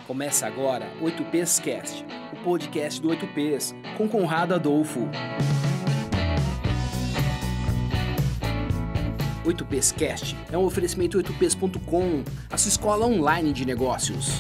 Começa agora 8Ps Cast, o podcast do 8Ps, com Conrado Adolfo. 8Ps Cast é um oferecimento 8ps.com, a sua escola online de negócios.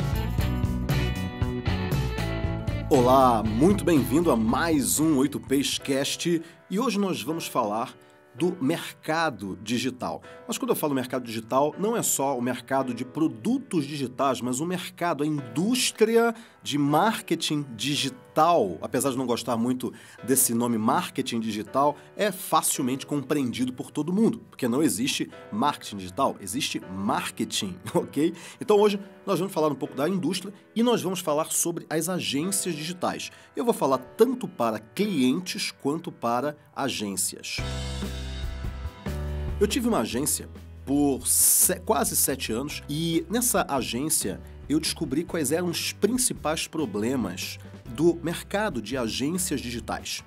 Olá, muito bem-vindo a mais um 8Ps Cast e hoje nós vamos falar do mercado digital. Mas quando eu falo mercado digital, não é só o mercado de produtos digitais, mas o mercado, a indústria de marketing digital. Apesar de não gostar muito desse nome marketing digital, é facilmente compreendido por todo mundo, porque não existe marketing digital, existe marketing, ok? Então hoje nós vamos falar um pouco da indústria e nós vamos falar sobre as agências digitais. Eu vou falar tanto para clientes quanto para agências. Eu tive uma agência por quase 7 anos e nessa agência eu descobri quais eram os principais problemas do mercado de agências digitais.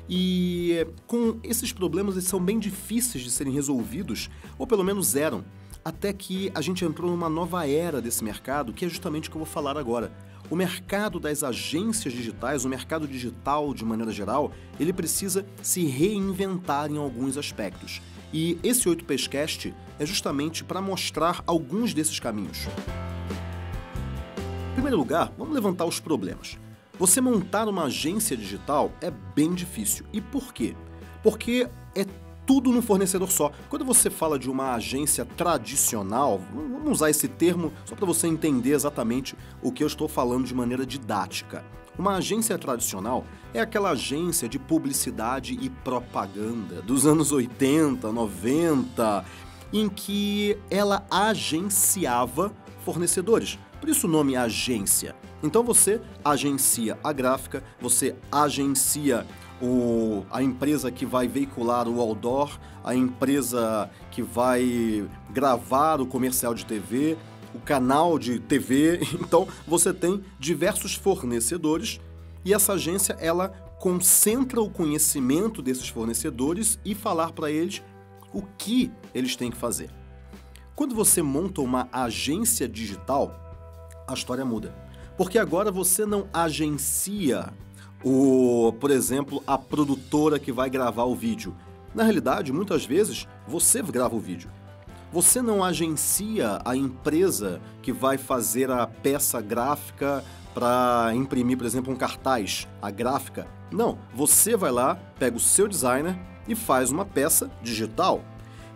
E com esses problemas, eles são bem difíceis de serem resolvidos, ou pelo menos eram, até que a gente entrou numa nova era desse mercado, que é justamente o que eu vou falar agora. O mercado das agências digitais, o mercado digital de maneira geral, ele precisa se reinventar em alguns aspectos. E esse 8Ps Cast é justamente para mostrar alguns desses caminhos. Em primeiro lugar, vamos levantar os problemas. Você montar uma agência digital é bem difícil. E por quê? Porque é tudo no fornecedor só. Quando você fala de uma agência tradicional, vamos usar esse termo só para você entender exatamente o que eu estou falando de maneira didática. Uma agência tradicional é aquela agência de publicidade e propaganda dos anos 80, 90, em que ela agenciava fornecedores. Por isso o nome agência. Então você agencia a gráfica, você agencia a empresa que vai veicular o outdoor, a empresa que vai gravar o comercial de TV, o canal de TV. Então você tem diversos fornecedores e essa agência ela concentra o conhecimento desses fornecedores e falar para eles o que eles têm que fazer. Quando você monta uma agência digital, a história muda. Porque agora você não agencia por exemplo, a produtora que vai gravar o vídeo. Na realidade, muitas vezes, você grava o vídeo. Você não agencia a empresa que vai fazer a peça gráfica para imprimir, por exemplo, um cartaz, a gráfica. Não, você vai lá, pega o seu designer e faz uma peça digital.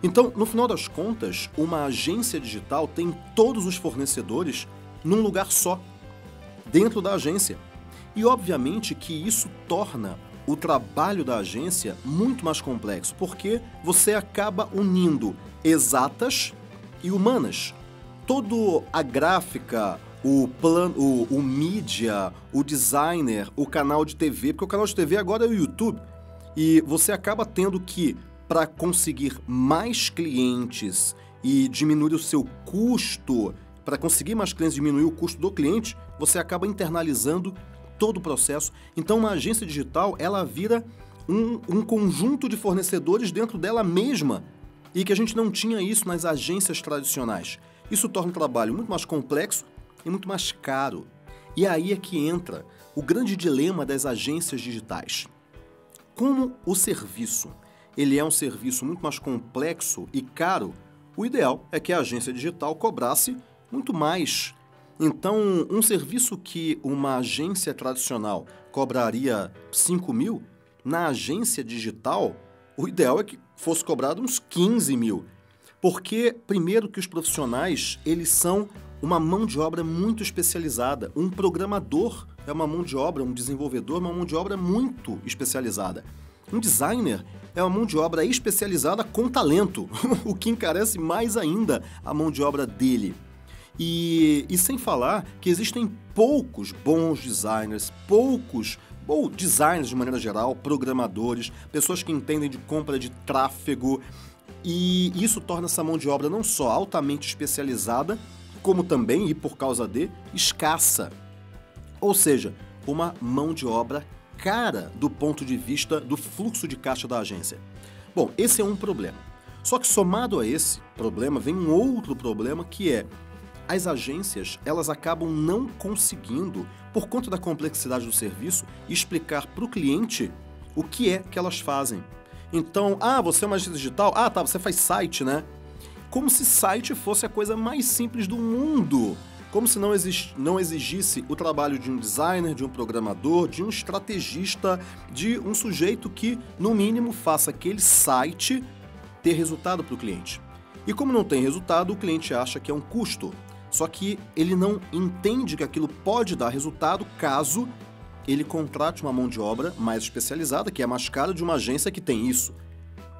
Então, no final das contas, uma agência digital tem todos os fornecedores num lugar só, dentro da agência. E obviamente que isso torna o trabalho da agência muito mais complexo, porque você acaba unindo exatas e humanas. Toda a gráfica, o mídia, o designer, o canal de TV, porque o canal de TV agora é o YouTube, e você acaba tendo que, para conseguir mais clientes e diminuir o seu custo, para conseguir mais clientes e diminuir o custo do cliente, você acaba internalizando todo o processo. Então uma agência digital ela vira um conjunto de fornecedores dentro dela mesma e que a gente não tinha isso nas agências tradicionais. Isso torna o trabalho muito mais complexo e muito mais caro. E aí é que entra o grande dilema das agências digitais. Como o serviço ele é um serviço muito mais complexo e caro, o ideal é que a agência digital cobrasse muito mais. Então, um serviço que uma agência tradicional cobraria 5 mil, na agência digital, o ideal é que fosse cobrado uns 15 mil. Porque, primeiro, que os profissionais, eles são uma mão de obra muito especializada. Um programador é uma mão de obra, um desenvolvedor é uma mão de obra muito especializada. Um designer é uma mão de obra especializada com talento, o que encarece mais ainda a mão de obra dele. E sem falar que existem poucos bons designers, designers de maneira geral, programadores, pessoas que entendem de compra de tráfego, e isso torna essa mão de obra não só altamente especializada, como também, e por causa de, escassa. Ou seja, uma mão de obra cara do ponto de vista do fluxo de caixa da agência. Bom, esse é um problema. Só que somado a esse problema vem um outro problema que é as agências, elas acabam não conseguindo, por conta da complexidade do serviço, explicar para o cliente o que é que elas fazem. Então, você é uma agência digital? Tá, você faz site, né? Como se site fosse a coisa mais simples do mundo. Como se não exigisse o trabalho de um designer, de um programador, de um estrategista, de um sujeito que, no mínimo, faça aquele site ter resultado para o cliente. E como não tem resultado, o cliente acha que é um custo. Só que ele não entende que aquilo pode dar resultado caso ele contrate uma mão de obra mais especializada, que é mais cara de uma agência que tem isso.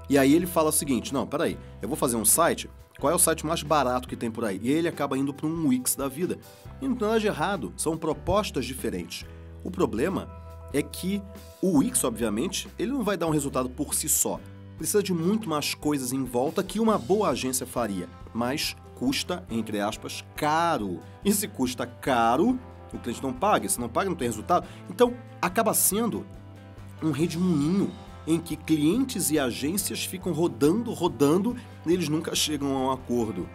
E aí ele fala o seguinte, não, peraí, eu vou fazer um site, qual é o site mais barato que tem por aí? E ele acaba indo para um Wix da vida. E não tem nada de errado, são propostas diferentes. O problema é que o Wix, obviamente, ele não vai dar um resultado por si só. Precisa de muito mais coisas em volta que uma boa agência faria, mas custa, entre aspas, caro. E se custa caro, o cliente não paga, se não paga não tem resultado. Então, acaba sendo um redemoinho em que clientes e agências ficam rodando, e eles nunca chegam a um acordo.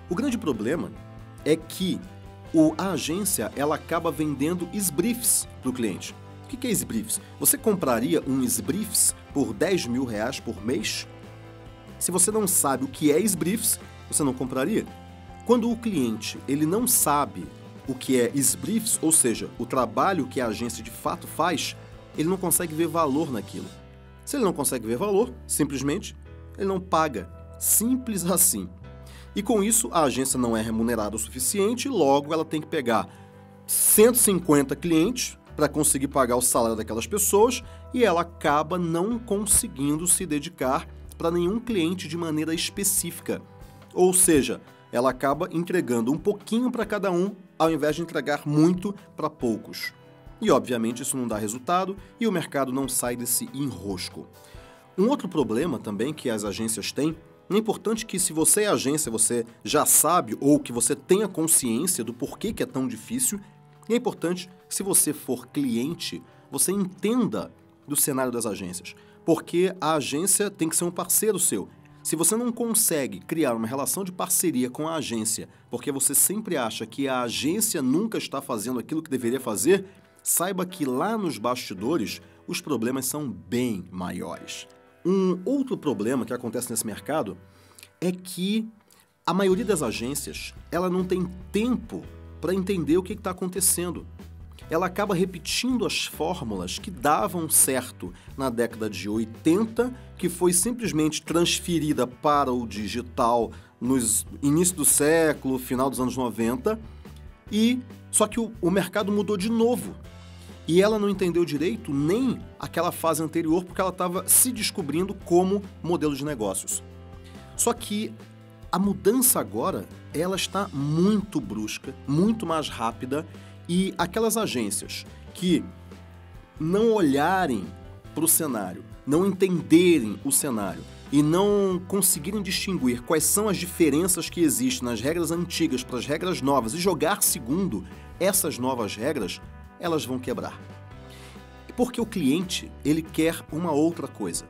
O grande problema é que a agência ela acaba vendendo esbriefs para o cliente. O que é esbriefs? Você compraria um esbriefs por R$10.000 por mês? Se você não sabe o que é esbriefs, você não compraria. Quando o cliente ele não sabe o que é esbriefs, ou seja, o trabalho que a agência de fato faz, ele não consegue ver valor naquilo. Se ele não consegue ver valor, simplesmente, ele não paga. Simples assim. E com isso, a agência não é remunerada o suficiente, logo ela tem que pegar 150 clientes para conseguir pagar o salário daquelas pessoas e ela acaba não conseguindo se dedicar para nenhum cliente de maneira específica. Ou seja, ela acaba entregando um pouquinho para cada um, ao invés de entregar muito para poucos. E, obviamente, isso não dá resultado e o mercado não sai desse enrosco. Um outro problema também que as agências têm, é importante que se você é agência, você já sabe ou que você tenha consciência do porquê que é tão difícil, e é importante que se você for cliente, você entenda do cenário das agências, porque a agência tem que ser um parceiro seu. Se você não consegue criar uma relação de parceria com a agência, porque você sempre acha que a agência nunca está fazendo aquilo que deveria fazer, saiba que lá nos bastidores os problemas são bem maiores. Um outro problema que acontece nesse mercado é que a maioria das agências ela não tem tempo para entender o que está acontecendo. Ela acaba repetindo as fórmulas que davam certo na década de 80, que foi simplesmente transferida para o digital no início do século, final dos anos 90, só que o mercado mudou de novo. E ela não entendeu direito nem aquela fase anterior, porque ela estava se descobrindo como modelo de negócios. Só que a mudança agora, ela está muito brusca, muito mais rápida, e aquelas agências que não olharem para o cenário, não entenderem o cenário e não conseguirem distinguir quais são as diferenças que existem nas regras antigas para as regras novas e jogar segundo essas novas regras, elas vão quebrar. Porque o cliente, ele quer uma outra coisa.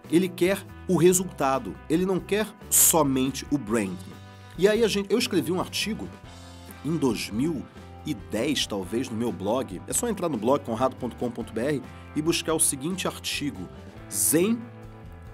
Ele quer o resultado, ele não quer somente o branding. E aí eu escrevi um artigo em 2010, talvez, no meu blog. É só entrar no blog conrado.com.br e buscar o seguinte artigo: Zen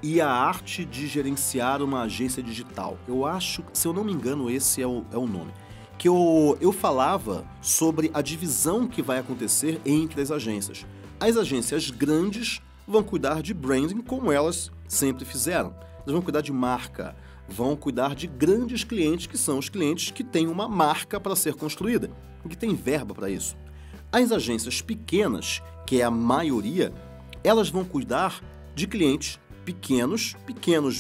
e a arte de gerenciar uma agência digital. Eu acho, se eu não me engano, esse é o nome. Que eu falava sobre a divisão que vai acontecer entre as agências. As agências grandes vão cuidar de branding como elas sempre fizeram. Elas vão cuidar de marca, vão cuidar de grandes clientes, que são os clientes que têm uma marca para ser construída, que tem verba para isso. As agências pequenas, que é a maioria, elas vão cuidar de clientes pequenos,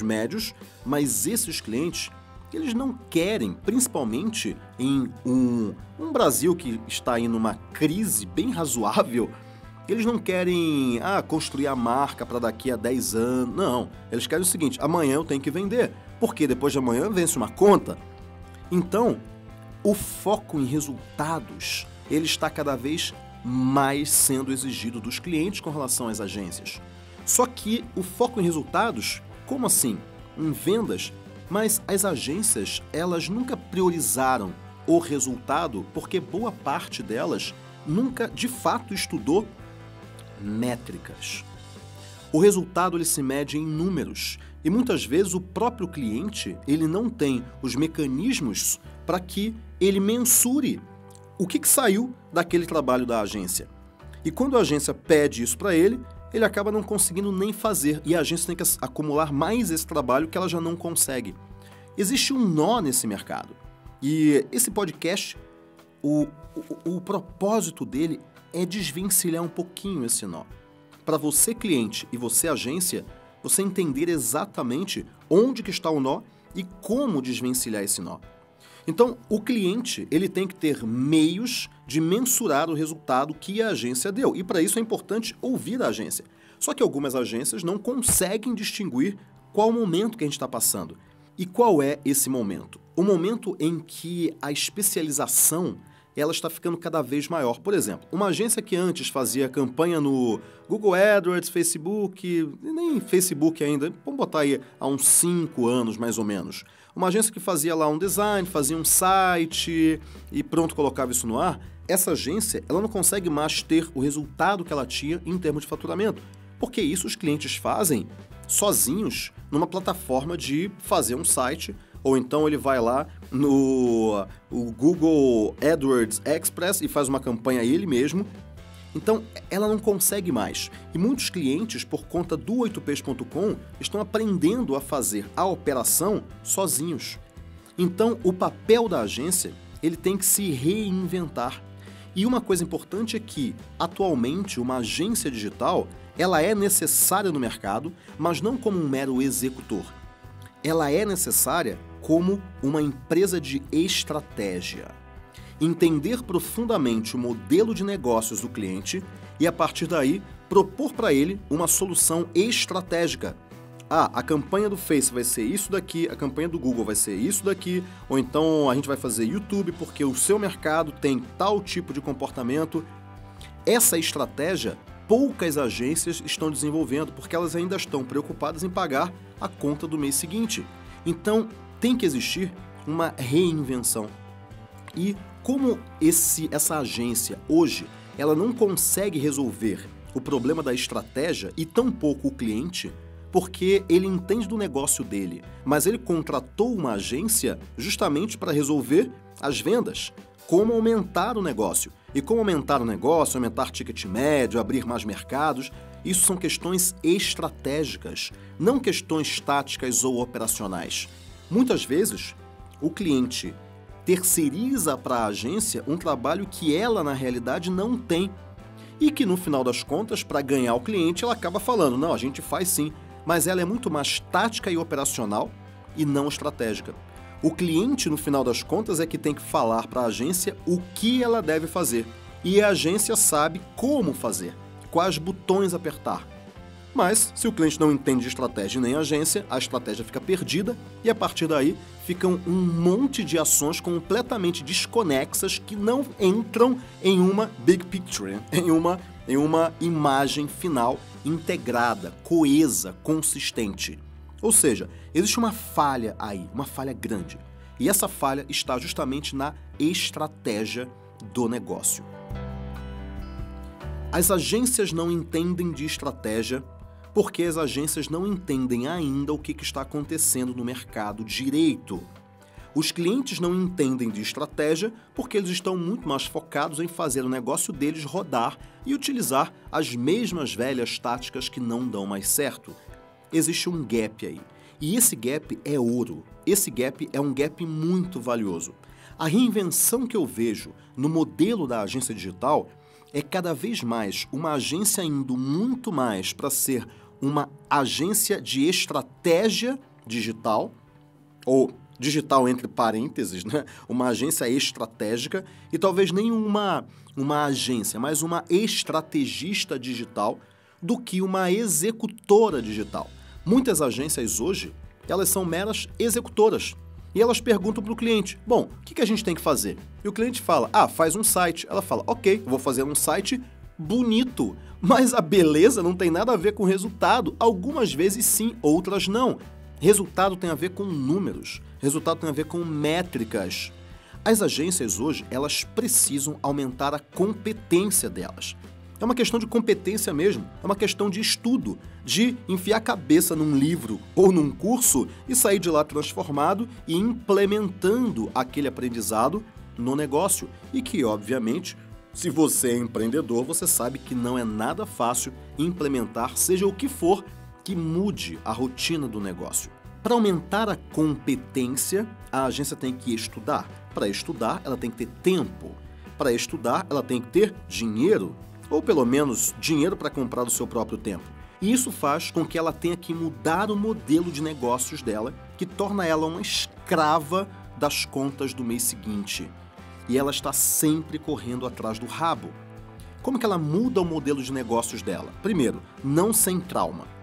médios, mas esses clientes eles não querem, principalmente em um Brasil que está em uma crise bem razoável, eles não querem construir a marca para daqui a 10 anos. Não, eles querem o seguinte: amanhã eu tenho que vender, porque depois de amanhã vence uma conta. Então, o foco em resultados ele está cada vez mais sendo exigido dos clientes com relação às agências. Só que o foco em resultados, como assim? Em vendas? Mas as agências, elas nunca priorizaram o resultado porque boa parte delas nunca de fato estudou métricas. O resultado ele se mede em números e muitas vezes o próprio cliente ele não tem os mecanismos para que ele mensure o que saiu daquele trabalho da agência. E quando a agência pede isso para ele acaba não conseguindo nem fazer e a agência tem que acumular mais esse trabalho que ela já não consegue. Existe um nó nesse mercado e esse podcast, o propósito dele é desvencilhar um pouquinho esse nó. Para você cliente e você agência, você entender exatamente onde que está o nó e como desvencilhar esse nó. Então, o cliente ele tem que ter meios de mensurar o resultado que a agência deu. E para isso é importante ouvir a agência. Só que algumas agências não conseguem distinguir qual o momento que a gente está passando. E qual é esse momento? O momento em que a especialização ela está ficando cada vez maior. Por exemplo, uma agência que antes fazia campanha no Google AdWords, Facebook, nem Facebook ainda, vamos botar aí há uns 5 anos mais ou menos. Uma agência que fazia lá um design, fazia um site e pronto, colocava isso no ar. Essa agência ela não consegue mais ter o resultado que ela tinha em termos de faturamento. Porque isso os clientes fazem sozinhos numa plataforma de fazer um site, ou então ele vai lá no Google AdWords Express e faz uma campanha ele mesmo. Então, ela não consegue mais. E muitos clientes, por conta do 8ps.com, estão aprendendo a fazer a operação sozinhos. Então, o papel da agência, ele tem que se reinventar. E uma coisa importante é que, atualmente, uma agência digital, ela é necessária no mercado, mas não como um mero executor. Ela é necessária como uma empresa de estratégia. Entender profundamente o modelo de negócios do cliente e, a partir daí, propor para ele uma solução estratégica. A campanha do Face vai ser isso daqui, a campanha do Google vai ser isso daqui, ou então a gente vai fazer YouTube porque o seu mercado tem tal tipo de comportamento. Essa estratégia, poucas agências estão desenvolvendo porque elas ainda estão preocupadas em pagar a conta do mês seguinte. Então, tem que existir uma reinvenção. E como essa agência hoje, ela não consegue resolver o problema da estratégia e tampouco o cliente, porque ele entende do negócio dele, mas ele contratou uma agência justamente para resolver as vendas, como aumentar o negócio. E como aumentar o negócio, aumentar ticket médio, abrir mais mercados, isso são questões estratégicas, não questões táticas ou operacionais. Muitas vezes, o cliente terceiriza para a agência um trabalho que ela, na realidade, não tem. E que, no final das contas, para ganhar o cliente, ela acaba falando, não, a gente faz sim, mas ela é muito mais tática e operacional e não estratégica. O cliente, no final das contas, é que tem que falar para a agência o que ela deve fazer. E a agência sabe como fazer, quais botões apertar. Mas, se o cliente não entende de estratégia nem agência, a estratégia fica perdida e, a partir daí, ficam um monte de ações completamente desconexas que não entram em uma big picture, em uma imagem final integrada, coesa, consistente. Ou seja, existe uma falha aí, uma falha grande. E essa falha está justamente na estratégia do negócio. As agências não entendem de estratégia porque as agências não entendem ainda o que está acontecendo no mercado direito. Os clientes não entendem de estratégia porque eles estão muito mais focados em fazer o negócio deles rodar e utilizar as mesmas velhas táticas que não dão mais certo. Existe um gap aí. E esse gap é ouro. Esse gap é um gap muito valioso. A reinvenção que eu vejo no modelo da agência digital é cada vez mais uma agência indo muito mais para ser uma agência de estratégia digital, ou digital entre parênteses, né? Uma agência estratégica, e talvez nem uma agência, mas uma estrategista digital do que uma executora digital. Muitas agências hoje, elas são meras executoras. E elas perguntam para o cliente, bom, o que a gente tem que fazer? E o cliente fala, faz um site. Ela fala, ok, vou fazer um site bonito. Mas a beleza não tem nada a ver com resultado. Algumas vezes sim, outras não. Resultado tem a ver com números. Resultado tem a ver com métricas. As agências hoje, elas precisam aumentar a competência delas. É uma questão de competência mesmo, é uma questão de estudo, de enfiar a cabeça num livro ou num curso e sair de lá transformado e implementando aquele aprendizado no negócio. E que, obviamente, se você é empreendedor, você sabe que não é nada fácil implementar, seja o que for, que mude a rotina do negócio. Para aumentar a competência, a agência tem que estudar. Para estudar, ela tem que ter tempo. Para estudar, ela tem que ter dinheiro, ou pelo menos dinheiro para comprar o seu próprio tempo. E isso faz com que ela tenha que mudar o modelo de negócios dela, que torna ela uma escrava das contas do mês seguinte. E ela está sempre correndo atrás do rabo. Como que ela muda o modelo de negócios dela? Primeiro, não sem trauma.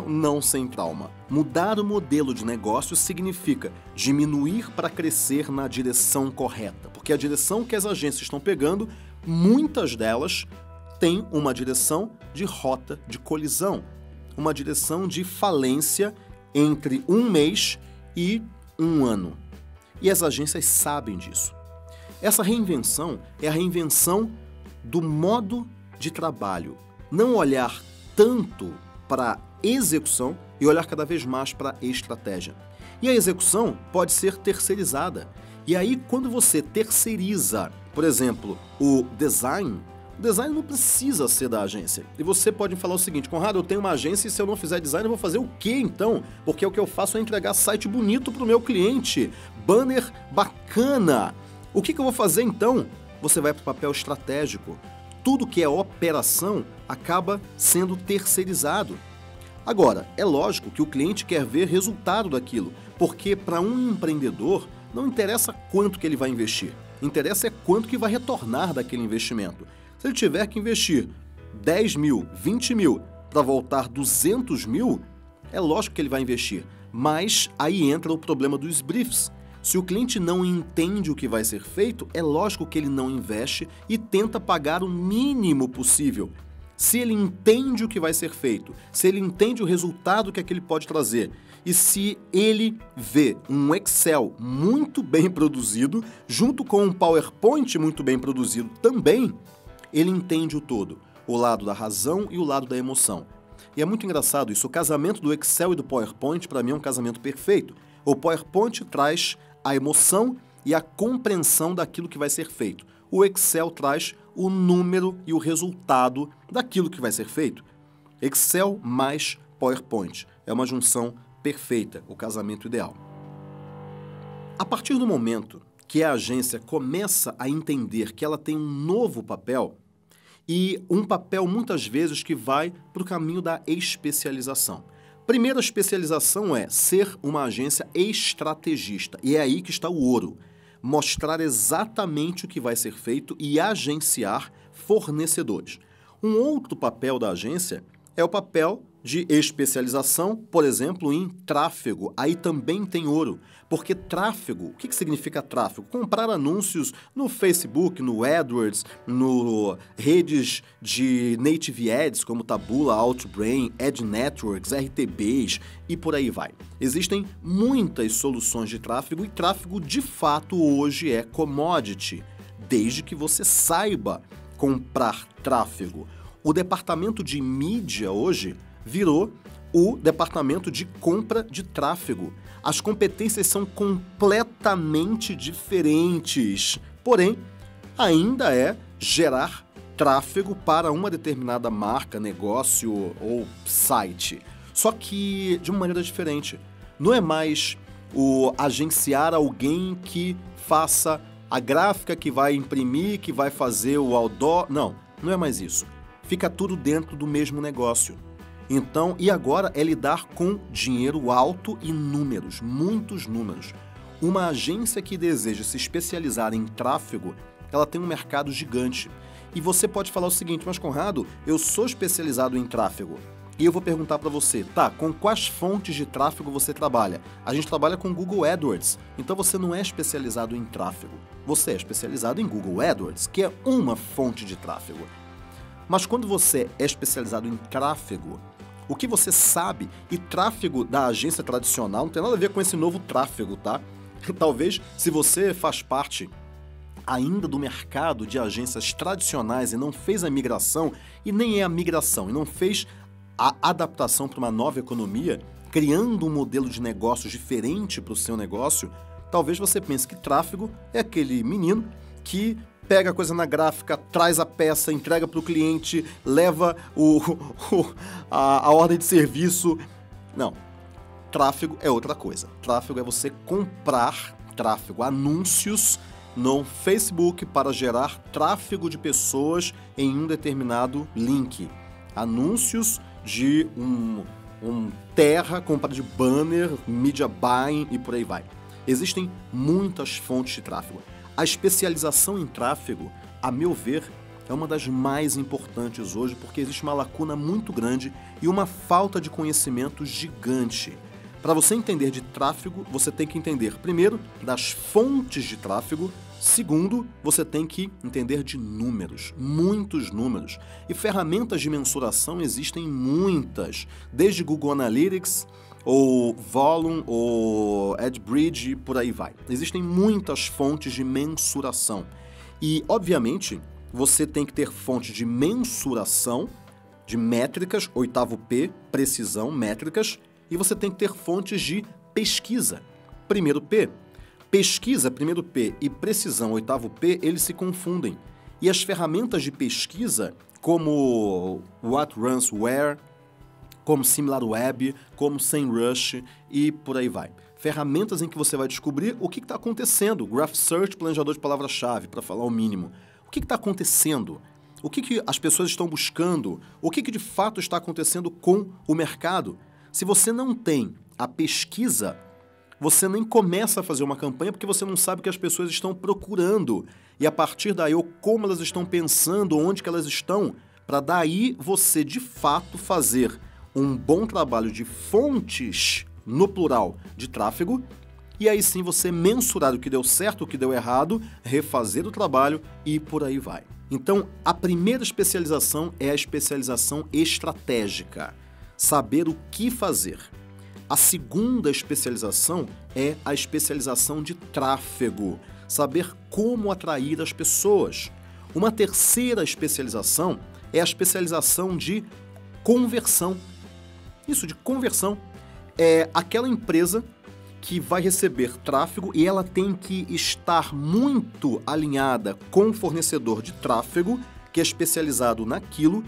Não sem trauma. Mudar o modelo de negócio significa diminuir para crescer na direção correta. Porque a direção que as agências estão pegando, muitas delas têm uma direção de rota de colisão. Uma direção de falência entre um mês e um ano. E as agências sabem disso. Essa reinvenção é a reinvenção do modo de trabalho. Não olhar tanto para a execução e olhar cada vez mais para a estratégia. E a execução pode ser terceirizada. E aí, quando você terceiriza, por exemplo, o design não precisa ser da agência. E você pode falar o seguinte: Conrado, eu tenho uma agência e se eu não fizer design, eu vou fazer o quê então? Porque o que eu faço é entregar site bonito para o meu cliente, banner bacana. O que eu vou fazer então? Você vai para o papel estratégico. Tudo que é operação acaba sendo terceirizado. Agora, é lógico que o cliente quer ver resultado daquilo, porque para um empreendedor não interessa quanto que ele vai investir, interessa é quanto que vai retornar daquele investimento. Se ele tiver que investir 10 mil, 20 mil para voltar 200 mil, é lógico que ele vai investir. Mas aí entra o problema dos briefs. Se o cliente não entende o que vai ser feito, é lógico que ele não investe e tenta pagar o mínimo possível. Se ele entende o que vai ser feito, se ele entende o resultado que aquele pode trazer, e se ele vê um Excel muito bem produzido, junto com um PowerPoint muito bem produzido também, ele entende o todo, o lado da razão e o lado da emoção. E é muito engraçado isso, o casamento do Excel e do PowerPoint, para mim, é um casamento perfeito. O PowerPoint traz a emoção e a compreensão daquilo que vai ser feito. O Excel traz o número e o resultado daquilo que vai ser feito. Excel mais PowerPoint. É uma junção perfeita, o casamento ideal. A partir do momento que a agência começa a entender que ela tem um novo papel, e um papel muitas vezes que vai para o caminho da especialização. Primeira especialização é ser uma agência estrategista, e é aí que está o ouro. Mostrar exatamente o que vai ser feito e agenciar fornecedores. Um outro papel da agência é o papel de especialização, por exemplo, em tráfego. Aí também tem ouro, porque tráfego, o que significa tráfego? Comprar anúncios no Facebook, no AdWords, no redes de Native Ads, como Taboola, Outbrain, Ad Networks, RTBs e por aí vai. Existem muitas soluções de tráfego e tráfego de fato hoje é commodity, desde que você saiba comprar tráfego. O departamento de mídia hoje virou o departamento de compra de tráfego. As competências são completamente diferentes, porém, ainda é gerar tráfego para uma determinada marca, negócio ou site. Só que de uma maneira diferente. Não é mais o agenciar alguém que faça a gráfica, que vai imprimir, que vai fazer o outdoor. Não é mais isso. Fica tudo dentro do mesmo negócio. Então, e agora é lidar com dinheiro alto e números, muitos números. Uma agência que deseja se especializar em tráfego, ela tem um mercado gigante. E você pode falar o seguinte: mas Conrado, eu sou especializado em tráfego. E eu vou perguntar para você, tá, com quais fontes de tráfego você trabalha? A gente trabalha com Google AdWords, então você não é especializado em tráfego. Você é especializado em Google AdWords, que é uma fonte de tráfego. Mas quando você é especializado em tráfego, o que você sabe, e tráfego da agência tradicional não tem nada a ver com esse novo tráfego, tá? Talvez, se você faz parte ainda do mercado de agências tradicionais e não fez a migração, e nem é a migração, e não fez a adaptação para uma nova economia, criando um modelo de negócio diferente para o seu negócio, talvez você pense que tráfego é aquele menino que pega a coisa na gráfica, traz a peça, entrega para o cliente, leva a ordem de serviço. Não. Tráfego é outra coisa. Tráfego é você comprar tráfego, anúncios no Facebook para gerar tráfego de pessoas em um determinado link. Anúncios de terra, compra de banner, media buying e por aí vai. Existem muitas fontes de tráfego. A especialização em tráfego, a meu ver, é uma das mais importantes hoje porque existe uma lacuna muito grande e uma falta de conhecimento gigante. Para você entender de tráfego, você tem que entender, primeiro, das fontes de tráfego. Segundo, você tem que entender de números, muitos números. E ferramentas de mensuração existem muitas, desde Google Analytics, ou Volume, ou AdBridge, por aí vai. Existem muitas fontes de mensuração. E, obviamente, você tem que ter fonte de mensuração, de métricas, 8º P, precisão, métricas, e você tem que ter fontes de pesquisa. Primeiro P. Pesquisa, primeiro P, e precisão, 8º P, eles se confundem. E as ferramentas de pesquisa, como What Runs Where, como SimilarWeb, como SEMrush e por aí vai. Ferramentas em que você vai descobrir o que está acontecendo. Graph Search, planejador de palavra-chave, para falar o mínimo. O que está acontecendo? O que as pessoas estão buscando? O que de fato está acontecendo com o mercado? Se você não tem a pesquisa, você nem começa a fazer uma campanha porque você não sabe o que as pessoas estão procurando. E a partir daí, ou como elas estão pensando, onde que elas estão, para daí você, de fato, fazer um bom trabalho de fontes, no plural, de tráfego, e aí sim você mensurar o que deu certo, o que deu errado, refazer o trabalho e por aí vai. Então, a primeira especialização é a especialização estratégica. Saber o que fazer. A segunda especialização é a especialização de tráfego, saber como atrair as pessoas. Uma terceira especialização é a especialização de conversão. Isso de conversão é aquela empresa que vai receber tráfego e ela tem que estar muito alinhada com o fornecedor de tráfego, que é especializado naquilo,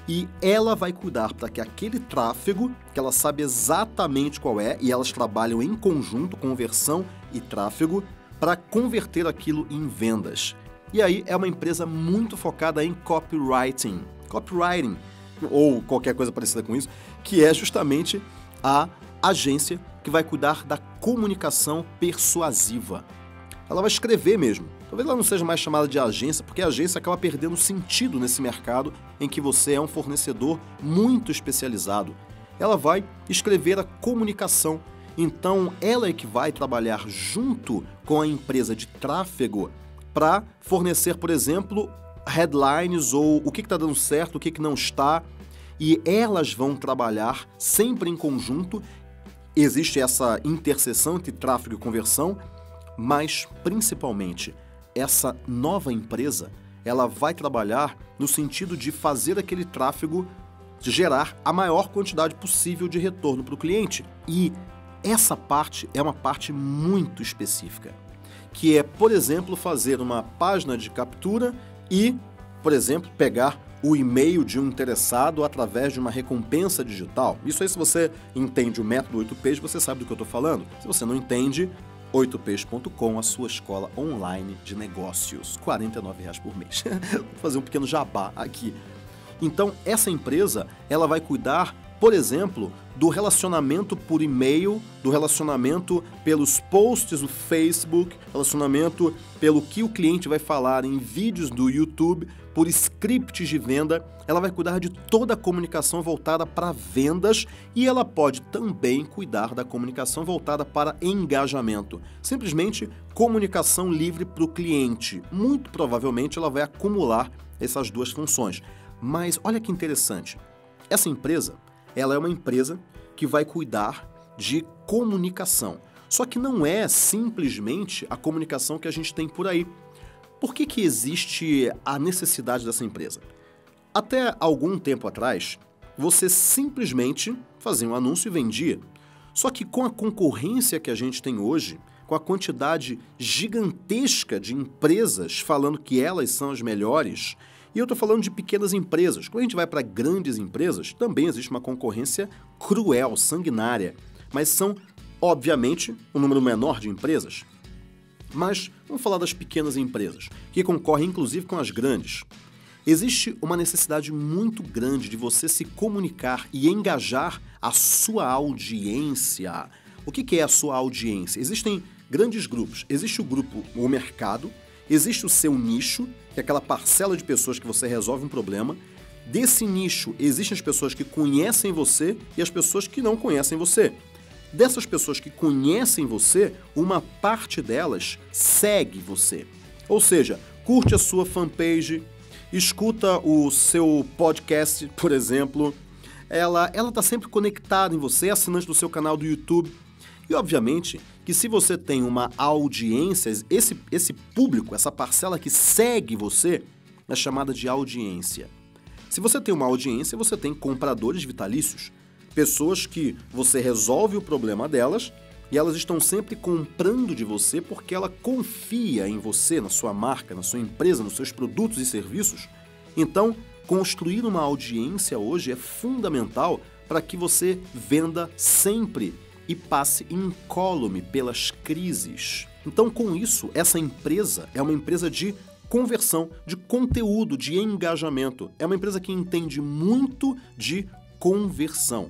e ela vai cuidar para que aquele tráfego, que ela sabe exatamente qual é, e elas trabalham em conjunto, conversão e tráfego, para converter aquilo em vendas. E aí é uma empresa muito focada em copywriting, ou qualquer coisa parecida com isso, que é justamente a agência que vai cuidar da comunicação persuasiva. Ela vai escrever mesmo. Talvez ela não seja mais chamada de agência, porque a agência acaba perdendo sentido nesse mercado em que você é um fornecedor muito especializado. Ela vai escrever a comunicação. Então, ela é que vai trabalhar junto com a empresa de tráfego para fornecer, por exemplo, headlines ou o que está dando certo, o que não está. E elas vão trabalhar sempre em conjunto. Existe essa interseção entre tráfego e conversão, mas principalmente essa nova empresa, ela vai trabalhar no sentido de fazer aquele tráfego gerar a maior quantidade possível de retorno para o cliente. E essa parte é uma parte muito específica, que é, por exemplo, fazer uma página de captura e, por exemplo, pegar o e-mail de um interessado através de uma recompensa digital. Isso aí, se você entende o método 8Ps, você sabe do que eu estou falando. Se você não entende, 8ps.com, a sua escola online de negócios, R$ 49,00 por mês. Vou fazer um pequeno jabá aqui. Então, essa empresa, ela vai cuidar, por exemplo, do relacionamento por e-mail, do relacionamento pelos posts do Facebook, relacionamento pelo que o cliente vai falar em vídeos do YouTube, por scripts de venda. Ela vai cuidar de toda a comunicação voltada para vendas e ela pode também cuidar da comunicação voltada para engajamento. Simplesmente comunicação livre para o cliente. Muito provavelmente ela vai acumular essas duas funções. Mas olha que interessante, essa empresa, ela é uma empresa que vai cuidar de comunicação. Só que não é simplesmente a comunicação que a gente tem por aí. Por que existe a necessidade dessa empresa? Até algum tempo atrás, você simplesmente fazia um anúncio e vendia. Só que com a concorrência que a gente tem hoje, com a quantidade gigantesca de empresas falando que elas são as melhores, e eu estou falando de pequenas empresas. Quando a gente vai para grandes empresas, também existe uma concorrência cruel, sanguinária, mas são, obviamente, um número menor de empresas. Mas vamos falar das pequenas empresas, que concorrem inclusive com as grandes. Existe uma necessidade muito grande de você se comunicar e engajar a sua audiência. O que é a sua audiência? Existem grandes grupos. Existe o grupo, o mercado, existe o seu nicho, que é aquela parcela de pessoas que você resolve um problema. Desse nicho, existem as pessoas que conhecem você e as pessoas que não conhecem você. Dessas pessoas que conhecem você, uma parte delas segue você. Ou seja, curte a sua fanpage, escuta o seu podcast, por exemplo. Ela está sempre conectada em você, é assinante do seu canal do YouTube. E, obviamente, que se você tem uma audiência, esse público, essa parcela que segue você, é chamada de audiência. Se você tem uma audiência, você tem compradores vitalícios. Pessoas que você resolve o problema delas e elas estão sempre comprando de você porque ela confia em você, na sua marca, na sua empresa, nos seus produtos e serviços. Então, construir uma audiência hoje é fundamental para que você venda sempre e passe incólume pelas crises. Então, com isso, essa empresa é uma empresa de conversão, de conteúdo, de engajamento. É uma empresa que entende muito de conversão.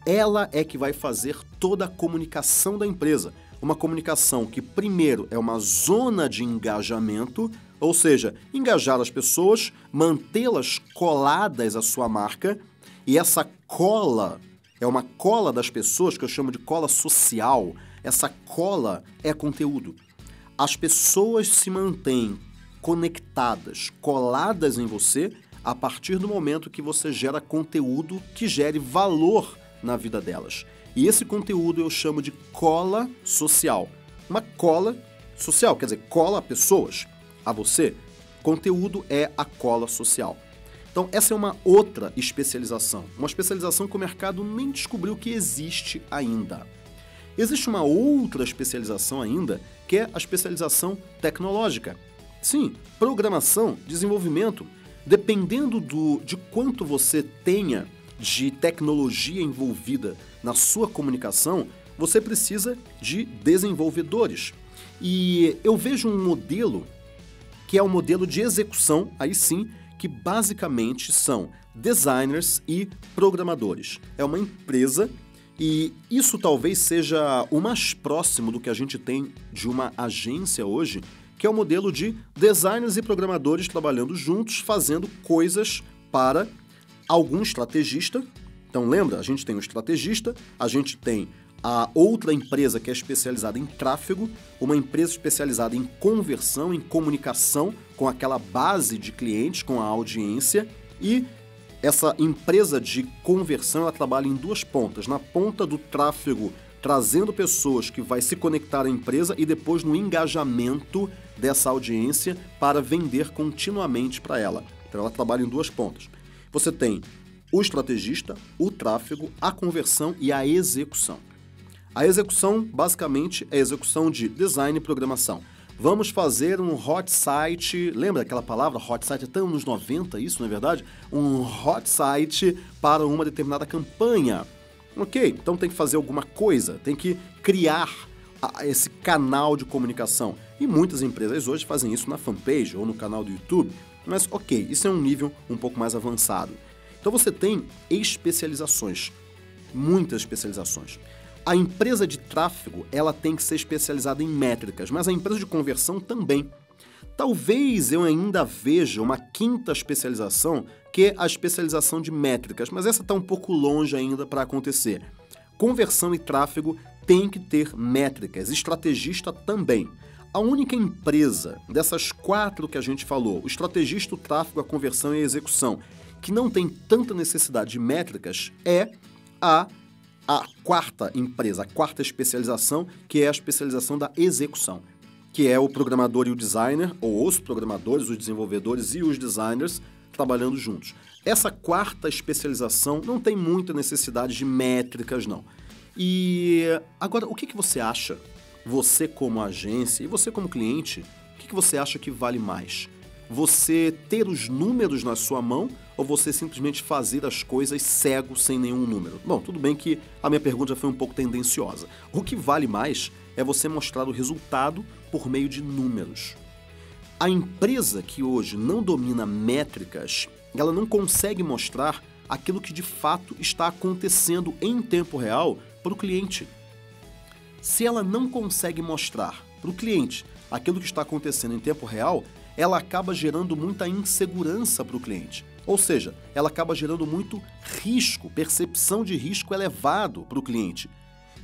Ela é que vai fazer toda a comunicação da empresa. Uma comunicação que, primeiro, é uma zona de engajamento, ou seja, engajar as pessoas, mantê-las coladas à sua marca, e essa cola é uma cola das pessoas que eu chamo de cola social. Essa cola é conteúdo. As pessoas se mantêm conectadas, coladas em você, a partir do momento que você gera conteúdo que gere valor na vida delas. E esse conteúdo eu chamo de cola social. Uma cola social, quer dizer, cola pessoas a você. Conteúdo é a cola social. Então, essa é uma outra especialização. Uma especialização que o mercado nem descobriu que existe ainda. Existe uma outra especialização ainda, que é a especialização tecnológica. Sim, programação, desenvolvimento. Dependendo de quanto você tenha de tecnologia envolvida na sua comunicação, você precisa de desenvolvedores. E eu vejo um modelo que é o modelo de execução, aí sim, que basicamente são designers e programadores. É uma empresa e isso talvez seja o mais próximo do que a gente tem de uma agência hoje, que é o modelo de designers e programadores trabalhando juntos, fazendo coisas para algum estrategista. Então lembra, a gente tem um estrategista, a gente tem a outra empresa que é especializada em tráfego, uma empresa especializada em conversão, em comunicação com aquela base de clientes, com a audiência, e essa empresa de conversão ela trabalha em duas pontas. Na ponta do tráfego, trazendo pessoas que vai se conectar à empresa e depois no engajamento dessa audiência para vender continuamente para ela. Então ela trabalha em duas pontas. Você tem o estrategista, o tráfego, a conversão e a execução. A execução, basicamente, é a execução de design e programação. Vamos fazer um hot site, lembra aquela palavra hot site? Até nos 90, isso não é verdade? Um hot site para uma determinada campanha. Ok, então tem que fazer alguma coisa, tem que criar esse canal de comunicação. E muitas empresas hoje fazem isso na fanpage ou no canal do YouTube. Mas ok, isso é um nível um pouco mais avançado. Então você tem especializações, muitas especializações. A empresa de tráfego, ela tem que ser especializada em métricas, mas a empresa de conversão também. Talvez eu ainda veja uma quinta especialização, que é a especialização de métricas, mas essa está um pouco longe ainda para acontecer. Conversão e tráfego tem que ter métricas, estrategista também. A única empresa dessas quatro que a gente falou, o estrategista, o tráfego, a conversão e a execução, que não tem tanta necessidade de métricas é a quarta empresa, a quarta especialização, que é a especialização da execução, que é o programador e o designer, ou os programadores, os desenvolvedores e os designers trabalhando juntos. Essa quarta especialização não tem muita necessidade de métricas, não. E agora, o que você acha, você como agência e você como cliente, o que você acha que vale mais? Você ter os números na sua mão ou você simplesmente fazer as coisas cego sem nenhum número? Bom, tudo bem que a minha pergunta já foi um pouco tendenciosa. O que vale mais é você mostrar o resultado por meio de números. A empresa que hoje não domina métricas, ela não consegue mostrar aquilo que de fato está acontecendo em tempo real para o cliente. Se ela não consegue mostrar para o cliente aquilo que está acontecendo em tempo real, ela acaba gerando muita insegurança para o cliente. Ou seja, ela acaba gerando muito risco, percepção de risco elevado para o cliente.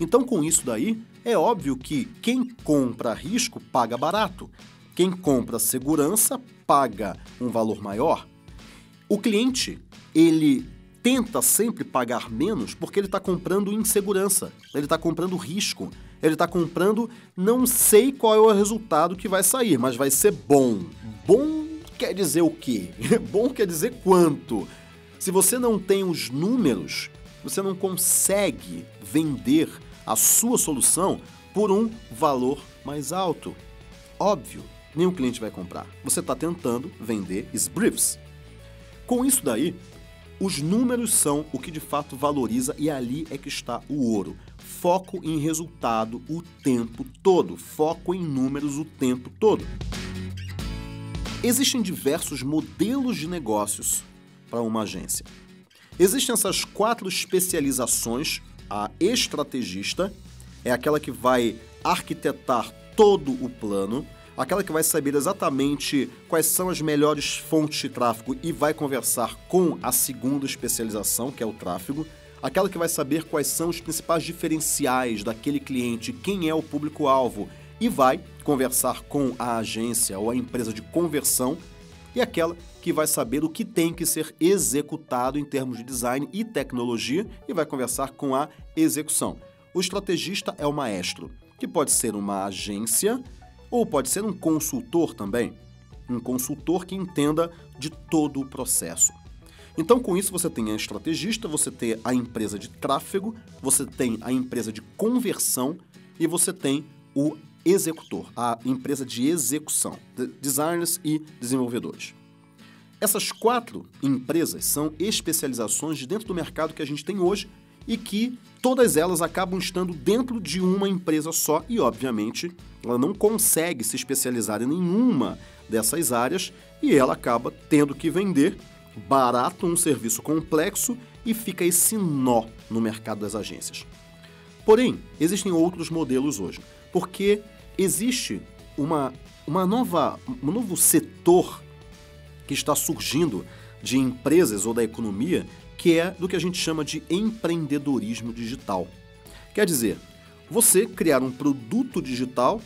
Então, com isso daí, é óbvio que quem compra risco paga barato. Quem compra segurança paga um valor maior. O cliente, ele tenta sempre pagar menos porque ele está comprando insegurança, ele está comprando risco, ele está comprando não sei qual é o resultado que vai sair, mas vai ser bom. Bom quer dizer o quê? Bom quer dizer quanto? Se você não tem os números, você não consegue vender a sua solução por um valor mais alto. Óbvio, nenhum cliente vai comprar. Você está tentando vender briefs. Com isso daí, os números são o que de fato valoriza e ali é que está o ouro. Foco em resultado o tempo todo. Foco em números o tempo todo. Existem diversos modelos de negócios para uma agência. Existem essas 4 especializações. A estrategista é aquela que vai arquitetar todo o plano, aquela que vai saber exatamente quais são as melhores fontes de tráfego e vai conversar com a segunda especialização, que é o tráfego, aquela que vai saber quais são os principais diferenciais daquele cliente, quem é o público-alvo, e vai conversar com a agência ou a empresa de conversão, e aquela que vai saber o que tem que ser executado em termos de design e tecnologia e vai conversar com a execução. O estrategista é o maestro, que pode ser uma agência ou pode ser um consultor também. Um consultor que entenda de todo o processo. Então, com isso, você tem a estrategista, você tem a empresa de tráfego, você tem a empresa de conversão e você tem o executor, a empresa de execução, designers e desenvolvedores. Essas 4 empresas são especializações de dentro do mercado que a gente tem hoje e que todas elas acabam estando dentro de uma empresa só e, obviamente, ela não consegue se especializar em nenhuma dessas áreas e ela acaba tendo que vender barato um serviço complexo e fica esse nó no mercado das agências. Porém, existem outros modelos hoje, porque existe um novo setor que está surgindo de empresas ou da economia, que é do que a gente chama de empreendedorismo digital. Quer dizer, você criar um produto digital,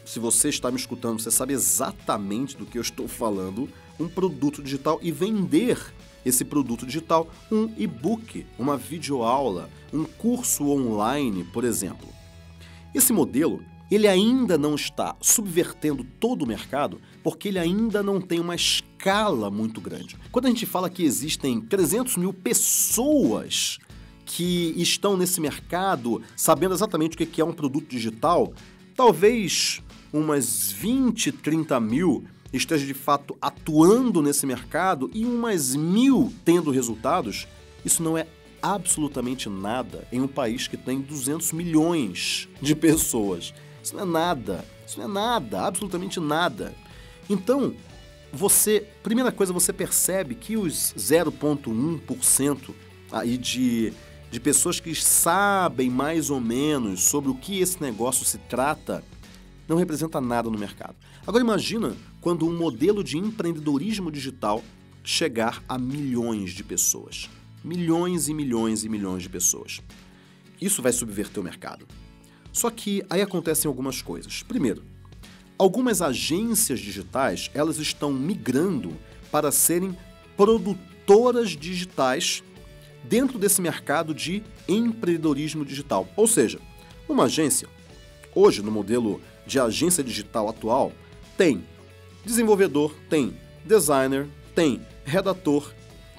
se você está me escutando, você sabe exatamente do que eu estou falando, um produto digital e vender esse produto digital, um e-book, uma videoaula, um curso online, por exemplo. Esse modelo, ele ainda não está subvertendo todo o mercado porque ele ainda não tem uma escala muito grande. Quando a gente fala que existem 300 mil pessoas que estão nesse mercado sabendo exatamente o que é um produto digital, talvez umas 20, 30 mil esteja de fato atuando nesse mercado e umas 1.000 tendo resultados, isso não é absolutamente nada em um país que tem 200 milhões de pessoas. Isso não é nada, absolutamente nada. Então, primeira coisa, você percebe que os 0,1% aí de pessoas que sabem mais ou menos sobre o que esse negócio se trata, não representa nada no mercado. Agora imagina quando um modelo de empreendedorismo digital chegar a milhões de pessoas. Milhões e milhões e milhões de pessoas. Isso vai subverter o mercado. Só que aí acontecem algumas coisas. Primeiro, algumas agências digitais, elas estão migrando para serem produtoras digitais dentro desse mercado de empreendedorismo digital. Ou seja, uma agência, hoje no modelo de agência digital atual? Tem desenvolvedor, tem designer, tem redator,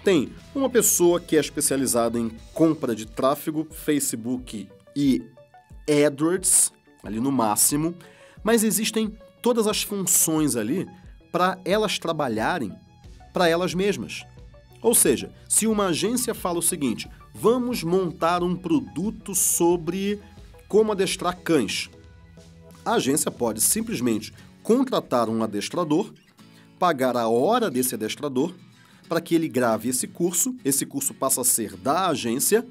tem uma pessoa que é especializada em compra de tráfego, Facebook e AdWords, ali no máximo, mas existem todas as funções ali para elas trabalharem para elas mesmas. Ou seja, se uma agência fala o seguinte, vamos montar um produto sobre como adestrar cães, a agência pode simplesmente contratar um adestrador, pagar a hora desse adestrador, para que ele grave esse curso passa a ser da agência,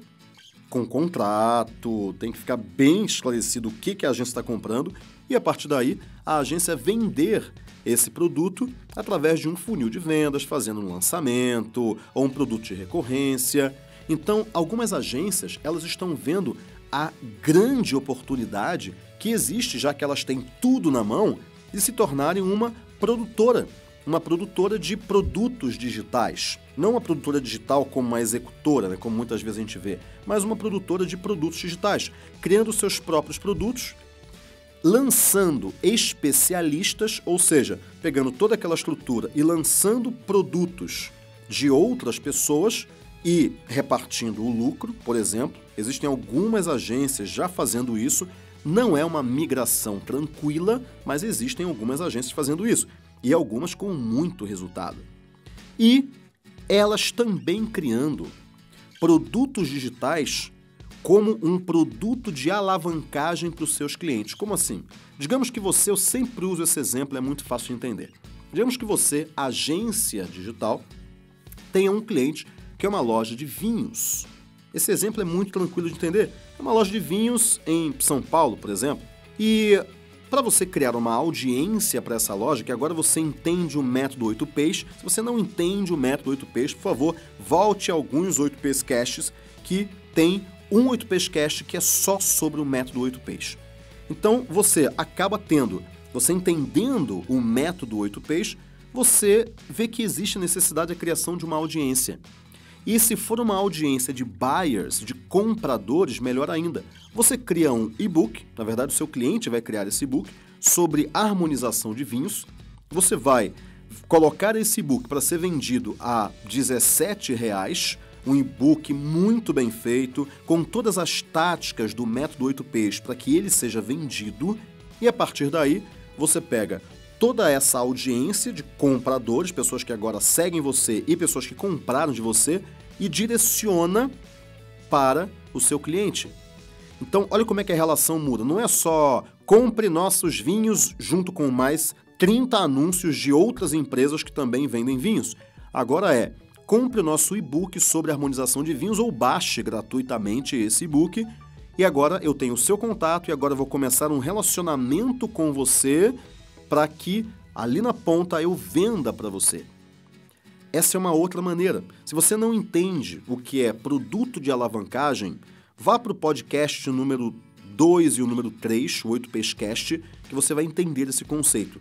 com contrato, tem que ficar bem esclarecido o que a agência está comprando, e a partir daí a agência vender esse produto através de um funil de vendas, fazendo um lançamento ou um produto de recorrência. Então, algumas agências elas estão vendo a grande oportunidade que existe, já que elas têm tudo na mão, de se tornarem uma produtora de produtos digitais. Não uma produtora digital como uma executora, como muitas vezes a gente vê, mas uma produtora de produtos digitais, criando seus próprios produtos, lançando especialistas, ou seja, pegando toda aquela estrutura e lançando produtos de outras pessoas e repartindo o lucro, por exemplo. Existem algumas agências já fazendo isso, não é uma migração tranquila, mas existem algumas agências fazendo isso. E algumas com muito resultado. E elas também criando produtos digitais como um produto de alavancagem para os seus clientes. Como assim? Digamos que você, eu sempre uso esse exemplo, é muito fácil de entender. Digamos que você, agência digital, tenha um cliente que é uma loja de vinhos. Esse exemplo é muito tranquilo de entender. É uma loja de vinhos em São Paulo, por exemplo, e para você criar uma audiência para essa loja, que agora você entende o método 8Ps, se você não entende o método 8Ps, por favor, volte a alguns 8Ps Casts que tem um 8Ps Cast que é só sobre o método 8Ps. Então, você acaba tendo, você entendendo o método 8Ps, você vê que existe a necessidade da criação de uma audiência. E se for uma audiência de buyers, de compradores, melhor ainda. Você cria um e-book, na verdade o seu cliente vai criar esse e-book, sobre harmonização de vinhos. Você vai colocar esse e-book para ser vendido a R$17, um e-book muito bem feito, com todas as táticas do método 8Ps para que ele seja vendido. E a partir daí, você pega toda essa audiência de compradores, pessoas que agora seguem você e pessoas que compraram de você, e direciona para o seu cliente. Então, olha como é que a relação muda. Não é só compre nossos vinhos junto com mais 30 anúncios de outras empresas que também vendem vinhos. Agora é, compre o nosso e-book sobre harmonização de vinhos ou baixe gratuitamente esse e-book. E agora eu tenho o seu contato e agora eu vou começar um relacionamento com você para que ali na ponta eu venda para você. Essa é uma outra maneira. Se você não entende o que é produto de alavancagem, vá para o podcast número 2 e o número 3, o 8Ps Cast, que você vai entender esse conceito.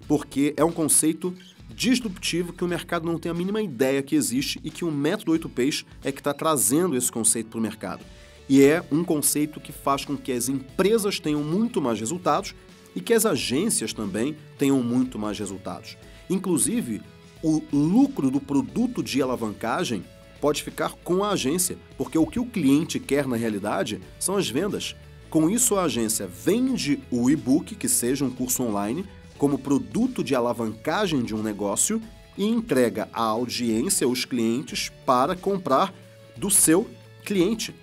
Porque é um conceito disruptivo que o mercado não tem a mínima ideia que existe e que o método 8Ps é que está trazendo esse conceito para o mercado. E é um conceito que faz com que as empresas tenham muito mais resultados e que as agências também tenham muito mais resultados. Inclusive, o lucro do produto de alavancagem pode ficar com a agência, porque o que o cliente quer na realidade são as vendas. Com isso, a agência vende o e-book, que seja um curso online, como produto de alavancagem de um negócio e entrega à audiência, os clientes, para comprar do seu cliente.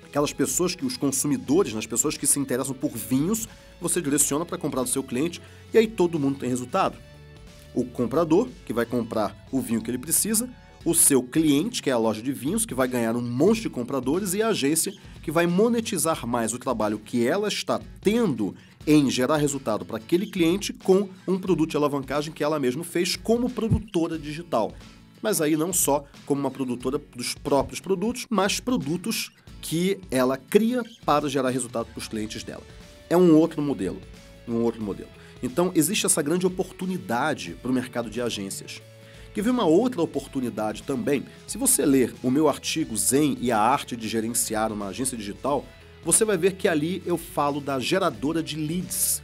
Aquelas pessoas que os consumidores, as pessoas que se interessam por vinhos, você direciona para comprar do seu cliente e aí todo mundo tem resultado. O comprador, que vai comprar o vinho que ele precisa, o seu cliente, que é a loja de vinhos, que vai ganhar um monte de compradores, e a agência, que vai monetizar mais o trabalho que ela está tendo em gerar resultado para aquele cliente com um produto de alavancagem que ela mesma fez como produtora digital. Mas aí não só como uma produtora dos próprios produtos, mas produtos que ela cria para gerar resultado para os clientes dela. É um outro modelo. Então, existe essa grande oportunidade para o mercado de agências. Quer ver uma outra oportunidade também? Se você ler o meu artigo Zen e a arte de gerenciar uma agência digital, você vai ver que ali eu falo da geradora de leads.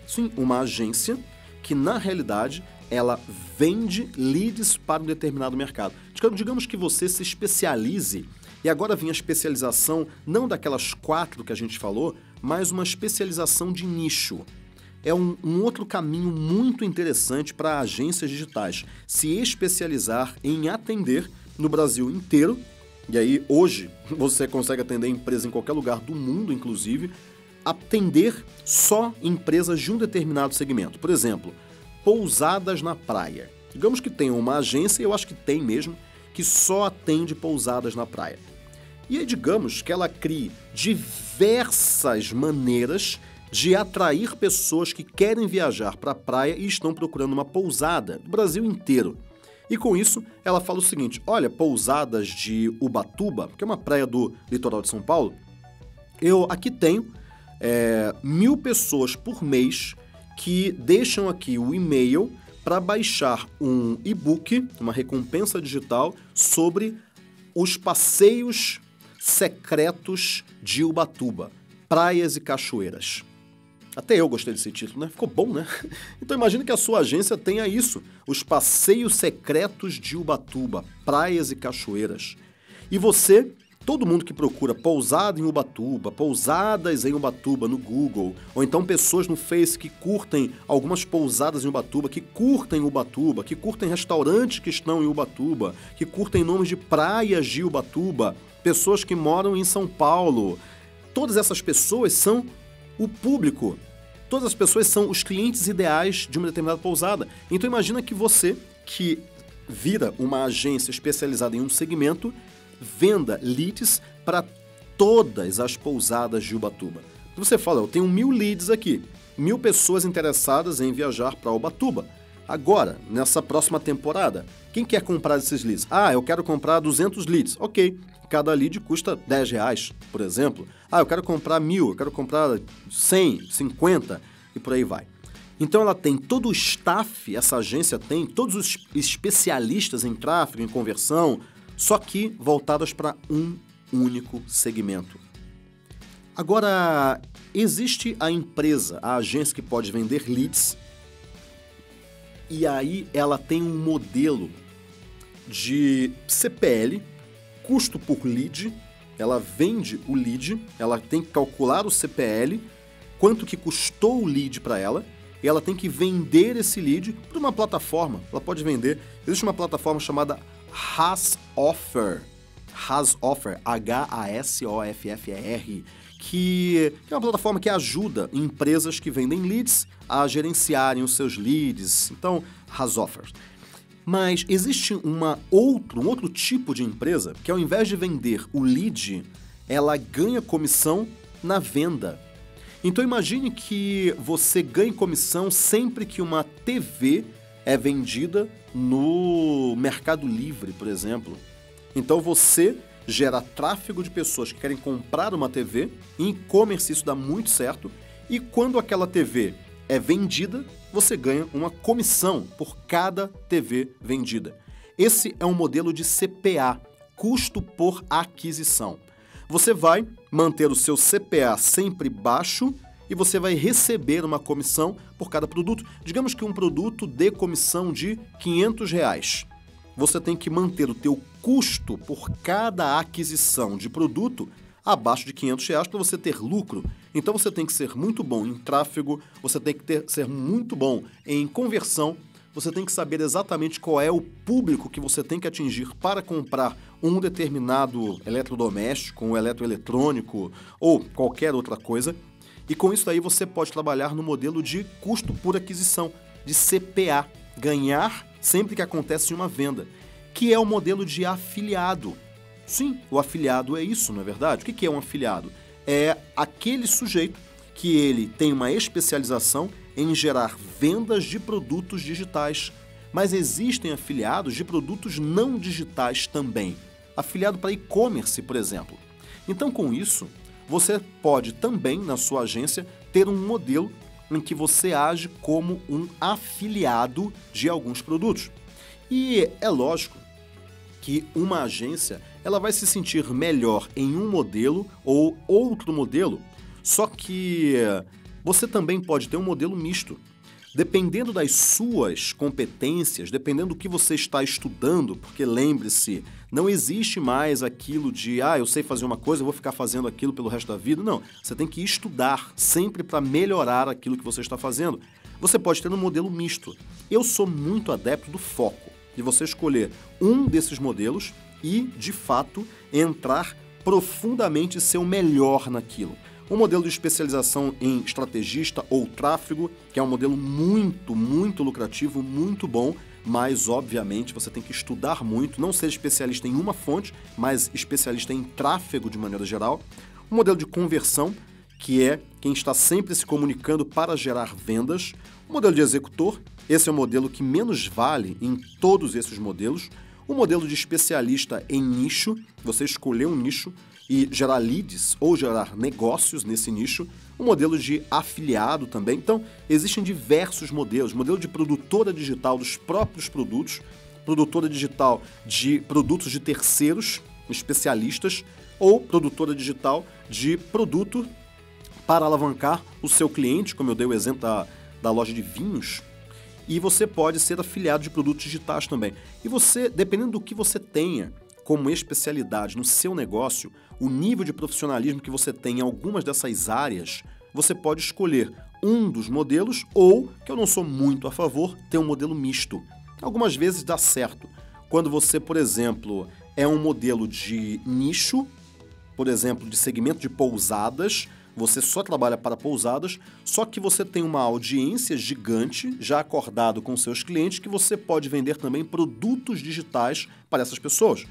Sim, uma agência que, na realidade, ela vende leads para um determinado mercado. Digamos que você se especialize, e agora vem a especialização não daquelas 4 que a gente falou, mas uma especialização de nicho. É um outro caminho muito interessante para agências digitais, se especializar em atender no Brasil inteiro. E aí, hoje, você consegue atender empresa em qualquer lugar do mundo, inclusive, atender só empresas de um determinado segmento. Por exemplo, pousadas na praia. Digamos que tem uma agência, eu acho que tem mesmo, que só atende pousadas na praia. E aí, digamos que ela crie diversas maneiras de atrair pessoas que querem viajar para a praia e estão procurando uma pousada do Brasil inteiro. E com isso, ela fala o seguinte: olha, pousadas de Ubatuba, que é uma praia do litoral de São Paulo, eu aqui tenho 1.000 pessoas por mês que deixam aqui o e-mail para baixar um e-book, uma recompensa digital, sobre os passeios secretos de Ubatuba, praias e cachoeiras. Até eu gostei desse título, né? Ficou bom, né? Então imagine que a sua agência tenha isso, os passeios secretos de Ubatuba, praias e cachoeiras. E você, todo mundo que procura pousada em Ubatuba, pousadas em Ubatuba no Google, ou então pessoas no Face que curtem algumas pousadas em Ubatuba, que curtem restaurantes que estão em Ubatuba, que curtem nomes de praias de Ubatuba, pessoas que moram em São Paulo. Todas essas pessoas são o público. Todas as pessoas são os clientes ideais de uma determinada pousada. Então imagina que você, que vira uma agência especializada em um segmento, venda leads para todas as pousadas de Ubatuba. Você fala, eu tenho 1.000 leads aqui, 1.000 pessoas interessadas em viajar para Ubatuba. Agora, nessa próxima temporada, quem quer comprar esses leads? Eu quero comprar 200 leads. Ok, cada lead custa R$10, por exemplo. Eu quero comprar 1.000, eu quero comprar 100, 50 e por aí vai. Então ela tem todo o staff, essa agência tem todos os especialistas em tráfego, em conversão, só que voltadas para um único segmento. Agora, existe a empresa, a agência que pode vender leads, e aí ela tem um modelo de CPL, custo por lead. Ela vende o lead, ela tem que calcular o CPL, quanto que custou o lead para ela, e ela tem que vender esse lead para uma plataforma. Ela pode vender, existe uma plataforma chamada HasOffer, HASOFFER, que é uma plataforma que ajuda empresas que vendem leads a gerenciarem os seus leads. Então, HasOffer. Mas existe um outro tipo de empresa que, ao invés de vender o lead, ela ganha comissão na venda. Então imagine que você ganhe comissão sempre que uma TV é vendida no Mercado Livre, por exemplo. Então você gera tráfego de pessoas que querem comprar uma TV, em e-commerce isso dá muito certo, e quando aquela TV é vendida, você ganha uma comissão por cada TV vendida. Esse é um modelo de CPA, custo por aquisição. Você vai manter o seu CPA sempre baixo e você vai receber uma comissão por cada produto. Digamos que um produto dê comissão de R$500. Você tem que manter o teu custo por cada aquisição de produto abaixo de R$500 para você ter lucro. Então você tem que ser muito bom em tráfego, você tem que ser muito bom em conversão, você tem que saber exatamente qual é o público que você tem que atingir para comprar um determinado eletrodoméstico, um eletroeletrônico ou qualquer outra coisa. E com isso aí você pode trabalhar no modelo de custo por aquisição, de CPA, ganhar sempre que acontece uma venda, que é o modelo de afiliado. Sim, o afiliado é isso, não é verdade? O que é um afiliado? É aquele sujeito que ele tem uma especialização em gerar vendas de produtos digitais. Mas existem afiliados de produtos não digitais também. Afiliado para e-commerce, por exemplo. Então, com isso, você pode também, na sua agência, ter um modelo em que você age como um afiliado de alguns produtos. E é lógico que uma agência ela vai se sentir melhor em um modelo ou outro modelo, só que Você também pode ter um modelo misto. Dependendo das suas competências, dependendo do que você está estudando, porque lembre-se, não existe mais aquilo de, eu sei fazer uma coisa, eu vou ficar fazendo aquilo pelo resto da vida. Não, você tem que estudar sempre para melhorar aquilo que você está fazendo. Você pode ter um modelo misto. Eu sou muito adepto do foco, de você escolher um desses modelos e, de fato, entrar profundamente e ser o melhor naquilo. Um modelo de especialização em estrategista ou tráfego, que é um modelo muito lucrativo, muito bom, mas, obviamente, você tem que estudar muito, não ser especialista em uma fonte, mas especialista em tráfego de maneira geral. Um modelo de conversão, que é quem está sempre se comunicando para gerar vendas. Um modelo de executor, esse é o modelo que menos vale em todos esses modelos. Um modelo de especialista em nicho, você escolher um nicho e gerar leads ou gerar negócios nesse nicho. Um modelo de afiliado também. Então, existem diversos modelos. Modelo de produtora digital dos próprios produtos, produtora digital de produtos de terceiros, especialistas, ou produtora digital de produto para alavancar o seu cliente, como eu dei o exemplo da loja de vinhos. E você pode ser afiliado de produtos digitais também. E você, dependendo do que você tenha como especialidade no seu negócio, o nível de profissionalismo que você tem em algumas dessas áreas, você pode escolher um dos modelos ou, que eu não sou muito a favor, ter um modelo misto. Algumas vezes dá certo. Quando você, por exemplo, é um modelo de nicho, por exemplo, de segmento de pousadas, você só trabalha para pousadas, só que você tem uma audiência gigante, já acordado com seus clientes, que você pode vender também produtos digitais para essas pessoas.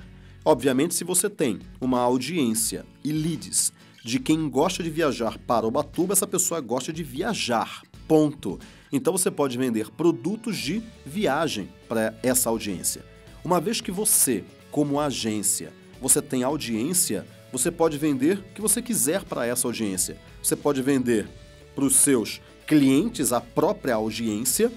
Obviamente, se você tem uma audiência e leads de quem gosta de viajar para Ubatuba, essa pessoa gosta de viajar, ponto. Então você pode vender produtos de viagem para essa audiência. Uma vez que você, como agência, você tem audiência, você pode vender o que você quiser para essa audiência. Você pode vender para os seus clientes a própria audiência,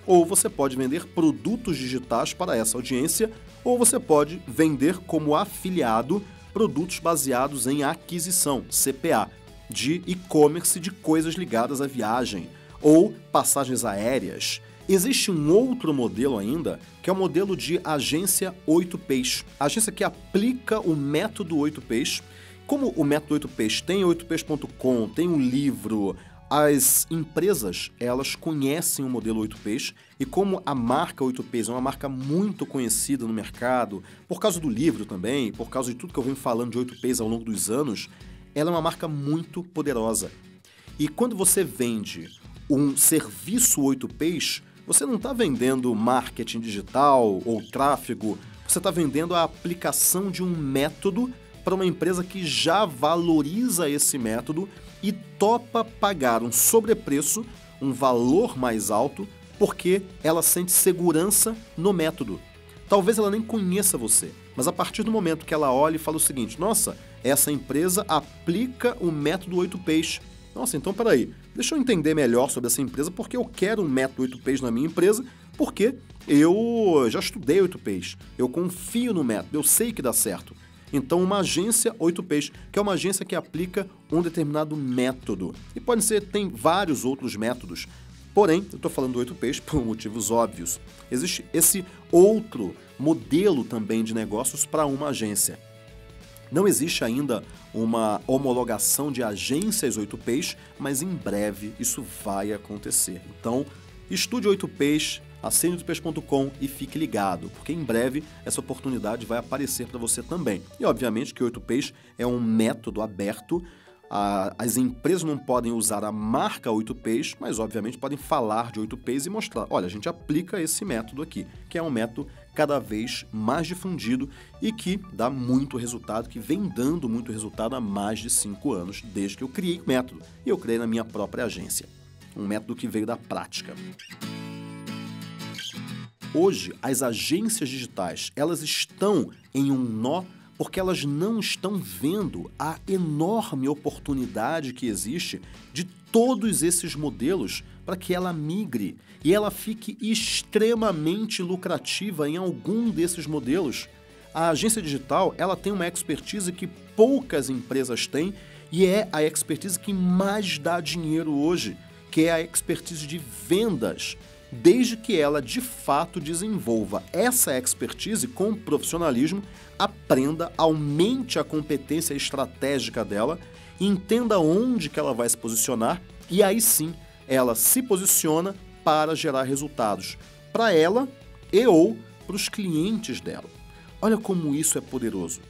ou você pode vender produtos digitais para essa audiência, ou você pode vender como afiliado produtos baseados em aquisição, CPA, de e-commerce de coisas ligadas à viagem, ou passagens aéreas. Existe um outro modelo ainda, que é o modelo de agência 8Ps. A agência que aplica o método 8Ps. Como o método 8Ps tem 8Ps.com, tem um livro, as empresas, elas conhecem o modelo 8Ps e como a marca 8Ps é uma marca muito conhecida no mercado, por causa do livro também, por causa de tudo que eu venho falando de 8Ps ao longo dos anos, ela é uma marca muito poderosa. E quando você vende um serviço 8Ps, você não está vendendo marketing digital ou tráfego, você está vendendo a aplicação de um método para uma empresa que já valoriza esse método e topa pagar um sobrepreço, um valor mais alto, porque ela sente segurança no método. Talvez ela nem conheça você, mas a partir do momento que ela olha e fala o seguinte, nossa, essa empresa aplica o método 8Ps. Nossa, então peraí, deixa eu entender melhor sobre essa empresa, porque eu quero um método 8Ps na minha empresa, porque eu já estudei 8Ps, eu confio no método, eu sei que dá certo. Então, uma agência 8Ps, que é uma agência que aplica um determinado método. E pode ser, tem vários outros métodos. Porém, eu estou falando do 8Ps por motivos óbvios. Existe esse outro modelo também de negócios para uma agência. Não existe ainda uma homologação de agências 8Ps, mas em breve isso vai acontecer. Então, estude 8Ps, assine 8Ps.com e fique ligado, porque em breve essa oportunidade vai aparecer para você também. E obviamente que 8Ps é um método aberto, as empresas não podem usar a marca 8Ps, mas obviamente podem falar de 8Ps e mostrar, olha, a gente aplica esse método aqui, que é um método cada vez mais difundido e que dá muito resultado, que vem dando muito resultado há mais de 5 anos, desde que eu criei o método. E eu criei na minha própria agência. Um método que veio da prática. Hoje, as agências digitais, elas estão em um nó porque elas não estão vendo a enorme oportunidade que existe de todos esses modelos para que ela migre e ela fique extremamente lucrativa em algum desses modelos. A agência digital, ela tem uma expertise que poucas empresas têm e é a expertise que mais dá dinheiro hoje. quer a expertise de vendas, desde que ela de fato desenvolva essa expertise com profissionalismo, aprenda, aumente a competência estratégica dela, entenda onde que ela vai se posicionar e aí sim ela se posiciona para gerar resultados para ela e ou para os clientes dela. Olha como isso é poderoso.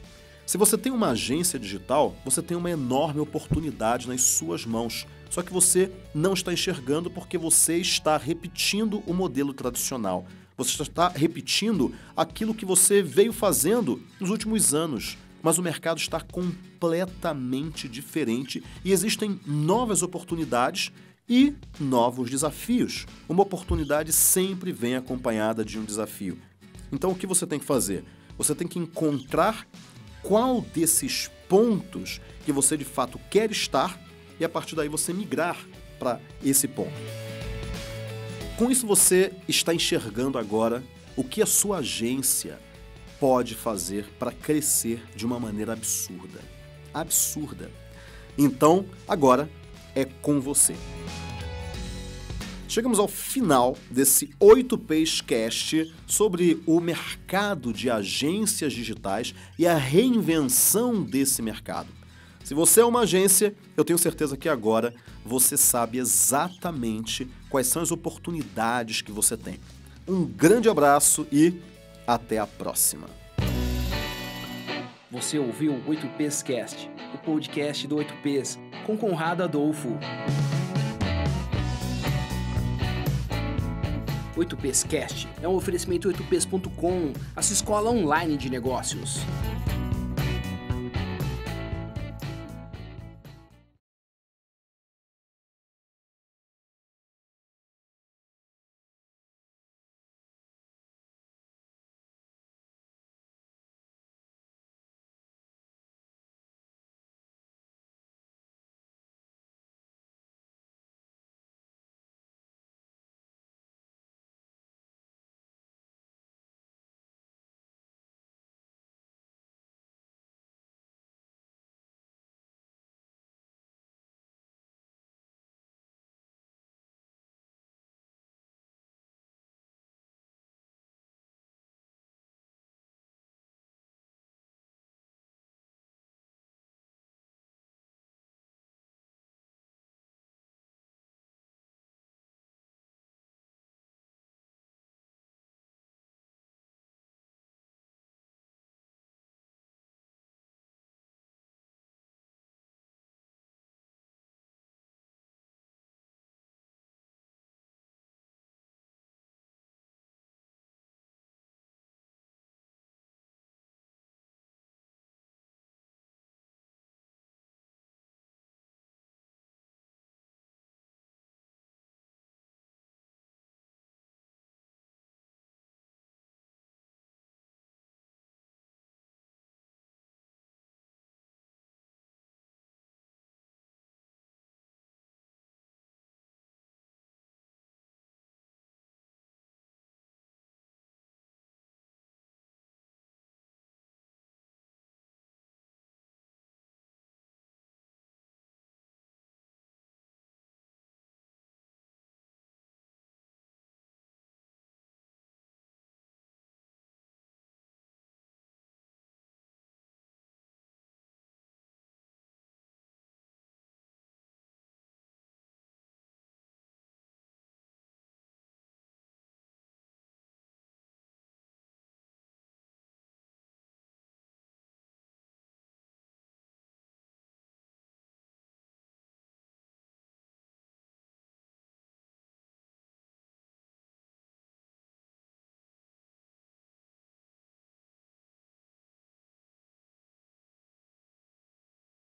Se você tem uma agência digital, você tem uma enorme oportunidade nas suas mãos. Só que você não está enxergando porque você está repetindo o modelo tradicional. Você está repetindo aquilo que você veio fazendo nos últimos anos. Mas o mercado está completamente diferente e existem novas oportunidades e novos desafios. Uma oportunidade sempre vem acompanhada de um desafio. Então o que você tem que fazer? Você tem que encontrar qual desses pontos que você de fato quer estar e a partir daí você migrar para esse ponto. Com isso você está enxergando agora o que a sua agência pode fazer para crescer de uma maneira absurda. Absurda. Então, agora é com você. Chegamos ao final desse 8Ps Cast sobre o mercado de agências digitais e a reinvenção desse mercado. Se você é uma agência, eu tenho certeza que agora você sabe exatamente quais são as oportunidades que você tem. Um grande abraço e até a próxima. Você ouviu o 8Ps Cast, o podcast do 8Ps, com Conrado Adolfo. 8Ps Cast é um oferecimento 8ps.com, a sua escola online de negócios.